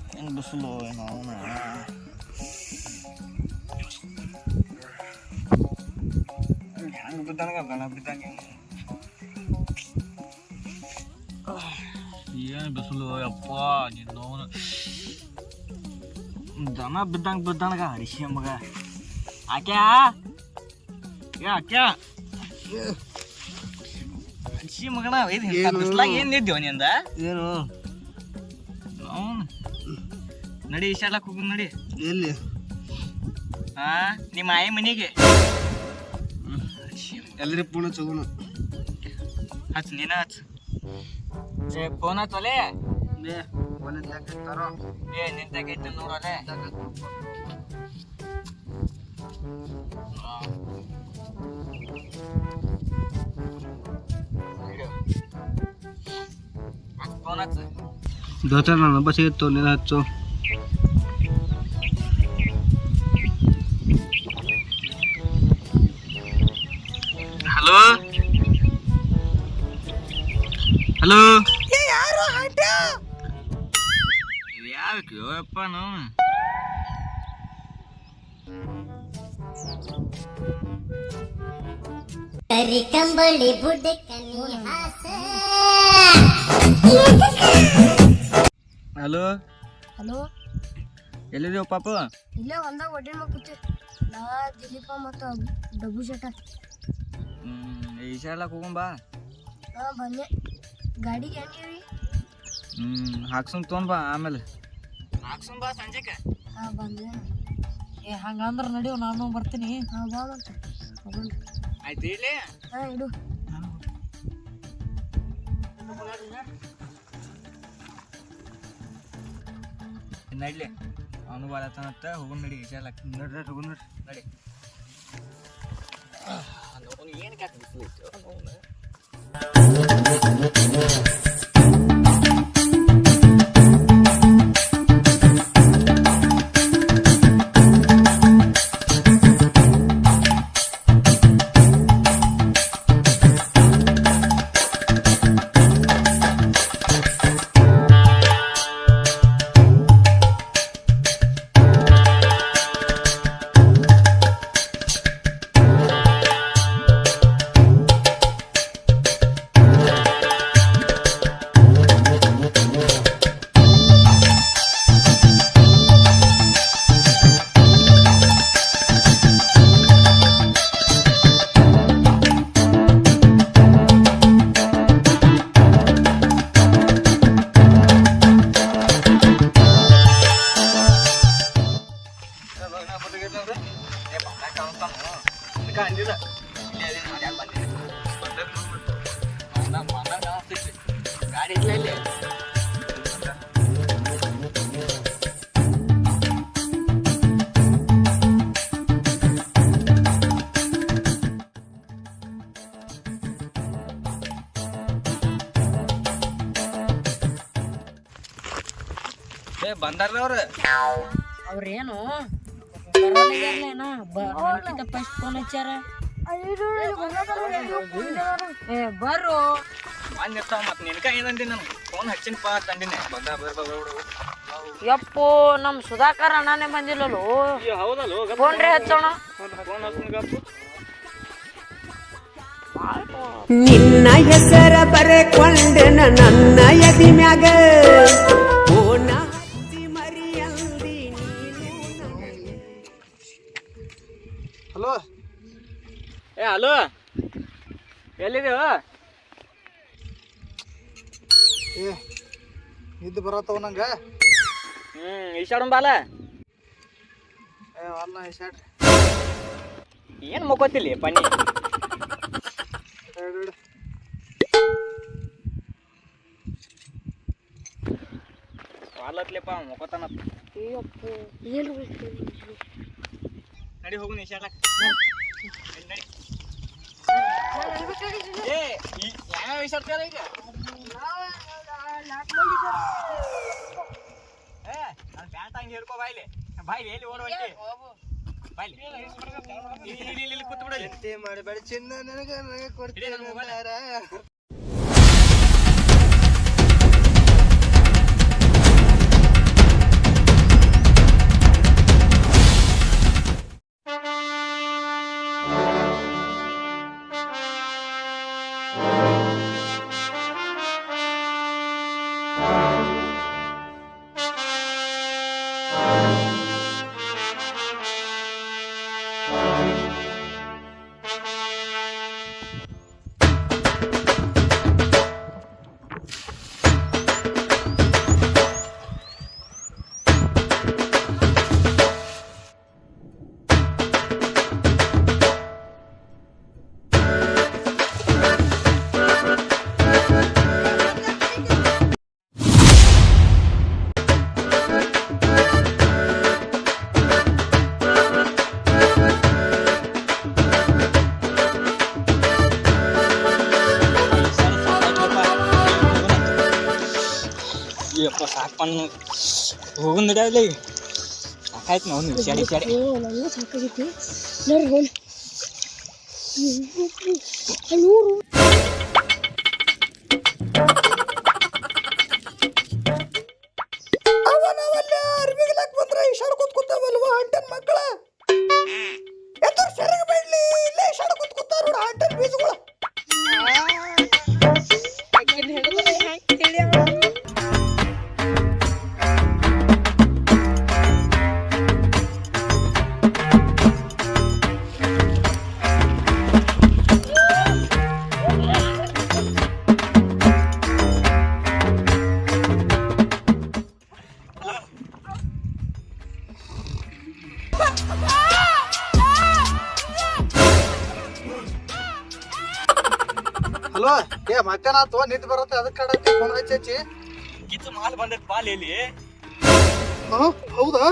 ಹೆಂಗೆ ಬಿಸಿಲು ನಾವು ಹೆಂಗೆ ಬಿದ್ದಂಗೆ ಗಣ ಬಿದ್ದಂಗೆ ಏನು ಬಿಸಿಲು ಯಪ್ಪ ನಿನ್ನವನು ದನ ಬಿದ್ದಂಗೆ ಹರಿಸಿ ಮಗ ಆಕ್ಯಾ ಆಕ್ಯಾ ಹರಿಸಿ ಮಗನ ಬಿಸ್ಲಾಗ ಏನು ನಿದ್ದೇವ ನಿಂದ ಏನು ನಡಿ ಈಶಾಡ್ಲಕ್ಕೆ ಹೋಗುದು ನಡಿ ಎಲ್ಲಿ ನಿಮ್ಮ ಆಯಿ ಮನೆಗೆ ಎಲ್ಲರಿ ಪೂರ್ಣ ಚಗೋಣ ಹಚ್ಚ ನೀನ ಹಚ್ಚ ಫೋನ್ ಹಚ್ಚಲೆ ಏ ನಿಂತಾಗೈತೆ ನೋಡಲೆ ಫೋನ್ ಹಚ್ಚ ದೋಚ ನನ್ನ ಬಸ್ ಇತ್ತು ನೀನು ಹಚ್ಚು ಹಲೋ ಹಲೋ ಯಾರು ಯಾವಪ್ಪ ನಾವು ಕರಿ ಕಂಬಳಿ ಬುಡ್ಡೆ ಕನಿ ಹಾಸ ಹಲೋ ಹಲೋ ಎಲ್ಲಿದ್ದೀವ ಪಾಪ ಇಲ್ಲೇ ಒಂದಾಗ ಒಡ್ಡಿನ ಕೂತಿ ನಾ ದಿಲೀಪ ಮತ್ತು ಡಬ್ಬು ಶೆಟ್ಟ ಈಶಾಡ್ಲಕ್ಕೆ ಹೋಗಂಬಾ ಬನ್ನಿ ಗಾಡಿಗೆ ಹೆಂಗಿರಿ ಹಾಕ್ಸೊಂಡ್ ತೊಗೊಂಬಾ ಆಮೇಲೆ ಹಾಕ್ಸೊಂಡ್ ಬಾ ಸಂಜೆಗೆ ಬಂದೆ ಏ ಹಂಗಂದ್ರೆ ನಡಿಯೋ ನಾನು ಬರ್ತೀನಿ ಬಾ ಮತ್ತೆ ಆಯ್ತು ಇಲ್ಲಿ ಇಡು ನಡ್ಲಿ ಅವನು ಬಾಳತನತ್ತ ಹೋಗೋಣ ನಡಿ ಈಶಾಡ್ಲಕ್ಕೆ ನಡ್ರಿ ಹೋಗೋಣ ನಡಿ ಏನು ಕಾಕ ಗಾಡಿ ಇಲ್ಲ ಬಂದಾರ ಅವ್ರೇನು ಫಸ್ಟ್ ಫೋನ್ ಹಚ್ಚಾರ ಬರ್ರು ಬಂದಿರ್ತಾವ ಮತ್ತೆ ನಿನ್ಕ ಏನಂದಿ ನಾನು ಫೋನ್ ಹಚ್ಚಿನಪ್ಪ ತಂದಿನಿ ಬಂದ ಯಪ್ಪು ನಮ್ಮ ಸುಧಾಕರ್ ಅಣ್ಣನೇ ಬಂದಿಲ್ಲಲು ಹೌದಲ್ಲ ಫೋನ್ ರೇ ಹಚ್ಚೋಣ ಫೋನ್ ಹಚ್ಚಿನ ನಿನ್ನ ಹೆಸರ ಬರೆಕೊಂಡೆನ ನನ್ನ ಎದಿ ಮ್ಯಾಗ ಓನ ಹಚ್ಚಿ ಮರಿಯಲ್ದಿ ಹಲೋ ಹಲೋ ಎಲ್ಲಿದೇವ ನಿದ್ದು ಬರತ್ತವ ನಂಗೆ ಈಶಾಡಂ ಬಾಲ ಅಲ್ಲ ಈಶಾಡ್ರಿ ಏನು ಮುಕ್ಕೋತಿಲ್ಲಿ ಪನ್ನಿ ವಾಲತ್ಲೆಪ್ಪ ಮುಕ್ಕೋತಾನ ನಡಿ ಹೋಗು ಈಶಾಡ್ಲಕ್ ನಡಿ ಯಾವ ಈಶಾಡ್ತಾರ ಈಗ ನಾನು ಪ್ಯಾಂಟ್ ಹಂಗೆ ಹಿಡ್ಕೋ ಬಾಯ್ಲಿ ಎಲ್ಲಿ ಓಡುವಂಟಿ ಬಾಯ್ಲಿ ಇಲ್ಲಿ ಕೂತ್ ಬಿಡಲಿ ಮಾಡಬೇಡ ಚಿನ್ನ ನನಗೆ ಕೊಡ್ತೀನಿ ಬಂಗಾರ. ಸಾಕಣ್ಣ ಹೋಗುನ್ ನಡಿಯಲ್ಲ ಈಗ ಸಾಕಾಯ್ತು ನಾವು ಶಾಡಿ ಶಾಡಿ ನನಗೂ ಸಾಕಾಗೈತಿ ನೋಡ್ರಿ ನೂರು ಅವನವಲ್ಲ ಅರ್ಬಿಗ್ಲಾಕ್ ಬಂದ್ರೆ ಇಶಾಡ್ ಕೂತ್ಕೊತಾವಲ್ವ ಹಂಟನ್ ಮಕ್ಕಳ ಎದುರು ಸೆರಗ ಬೇಡ್ಲಿ ಇಲ್ಲೇ ಇಶಾಡ್ ಕೂತ್ಕೊತಾರ ನೋಡ ಹಂಟನ್ ಬೀಜಗಳ. ಹಲೋ ಏ ಮತ್ತೇನಾತು ನಿಂತು ಬರುತ್ತೆ ಅದಕ್ಕೆ ಕಡಕ್ಕೆ ಫೋನ್ ಹಚ್ಚಿ. ಕಿತ್ತು ಮಾಲ್ ಬಂದೈತೆ ಪಾಲ್ ಎಲ್ಲಿ ಹೌದಾ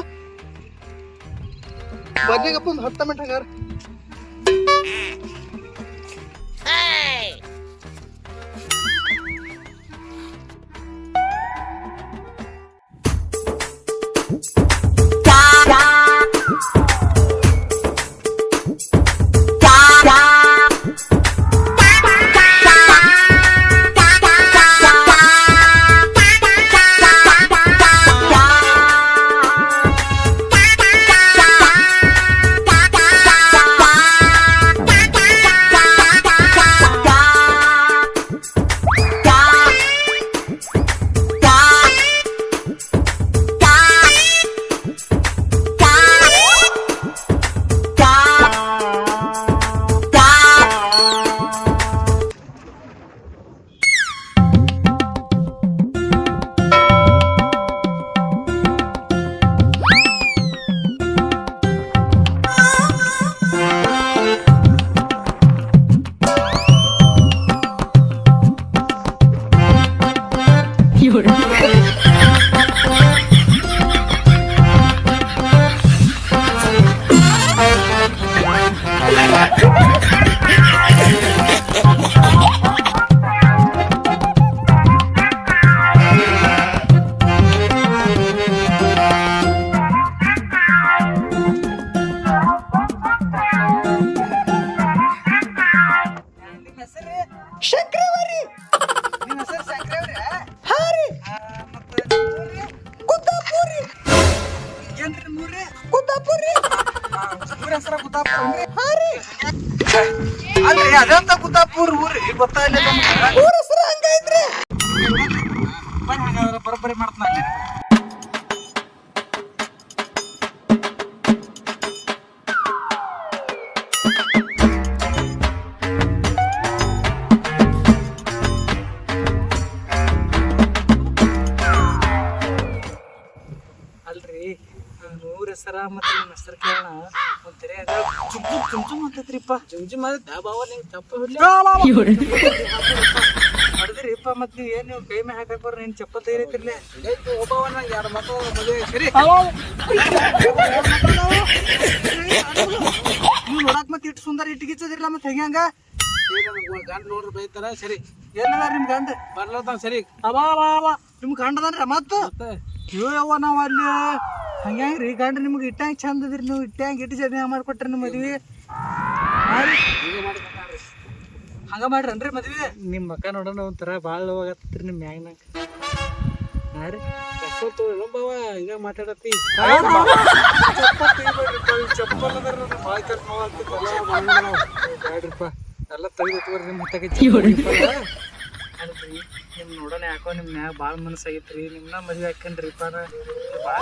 ಬನ್ನಿಗಪ್ಪ ಒಂದು 10 ಮಿನಿಟ್ ಹಂಗಾರ. ಶಂಕ್ರವರಿ ನಿಮ್ಮ ಹೆಸರು ಸಾಕ್ರವ್ರಿ ಹಾ ರೀ ಕುದ್ದಾಪುರಿ ಏನ್ರಿ ಮೂರ್ರಿ ಕುದ್ದಾಪುರಿ ಊರ ಹೆಸರ ಗುದ್ದಾಪುರ ಹಾ ರೀ ಅಲ್ರಿ ಅದಂತ ಗುದ್ದಾಪುರ ಊರಿ ಗೊತ್ತಾಯಿಲ್ಲ ಊರ ಹೆಸರು ಹಂಗೈತ್ರಿ. ಬನ್ನಿ ಹಾಗಾದ್ರೆ ಬರೋಬ್ಬರಿ ಮಾಡ್ತಾನೆ ಅಲ್ರಿ ಊರ ಹೆಸರ ಮತ್ತೆ ನಿಮ್ಮ ಹೆಸರು ಕೇಳೋಣ ಒಂಥರ ಚುಮ್ ಅಂತೈತ್ರಿಪ್ಪ ಜುಮ್ ಬಾವ ನೀವು ತಪ್ಪು ಹೊಡೆದ್ರಿಪ್ಪ ಮತ್ತೆ ನೀವು ಏನು ಕೈ ಮೇ ಹಾಕಕ್ ಬರ್ರಿ ನೀನು ಚಪ್ಪಲ್ ತೆಗಿರೈತಿರ್ಲಿ ಒಬ್ಬವನ್ನ 2 ಮಕ್ಕಳು ಮದುವೆ ಸರಿ ನೀವು ನೋಡಕ್ ಮತ್ತೆ ಇಟ್ಟು ಸುಂದರ ಇಟ್ಟಿಗಿಚ್ಚದಿರ್ಲ ಮತ್ತೆ ಹೆಂಗ ಗಂಡ ನೋಡ್ರಿ ಬೈತಾರ ಸರಿ ಏನದ ನಿಮ್ ಗಂಡ ಬರ್ಲತ್ತ ಸರಿ ಅಬಾ ನಿಮ್ ಗಂಡ ಅದಾನ್ರಿ ಮತ್ತ ಅಯ್ಯೋ ಯವ್ವ ನಾವ್ ಅಲ್ಲಿ ಹಂಗ್ಯಾಂಗ್ರಿ ಗಂಡ್ರ ನಿಮ್ಗೆ ಇಟ್ಟಂಗೆ ಚಂದ ಅದ್ರಿ ನೀವು ಇಟ್ಟು ಜನ ಮಾಡ್ಕೊಟ್ರಿ ನಿಮ್ಮ ಮದ್ವಿ ಹಂಗ ಮಾಡ್ರನ್ರಿ ಮದ್ವಿ ನಿಮ್ಮ ಮಕ್ಕ ನೋಡೋಣ ಒಂಥರ ಭಾಳ ಹೋಗತ್ರಿ ನಿಮ್ಮ ಮ್ಯಾಗ್ನಾಗ ಹಾಂ ರೀ ಬಾವ ಹಿಂಗ ಮಾತಾಡತ್ತಿ ಚಪ್ಪಲ್ ಬ್ಯಾಡ್ರಿಪ್ಪ ಎಲ್ಲ ತೆಗೆದು ನಿಮ್ಮ ಹತ್ತಾಗ ಅಲ್ರಿ ನಿಮ್ ನೋಡೋಣ ಯಾಕೋ ನಿಮ್ ಮ್ಯಾಗ ಭಾಳ ಮನಸ್ಸಾಗೈತ್ರಿ ನಿಮ್ನ ಮದ್ವೆ ಹಾಕನ್ರಿಪ್ಪ ನಾ ಭಾಳ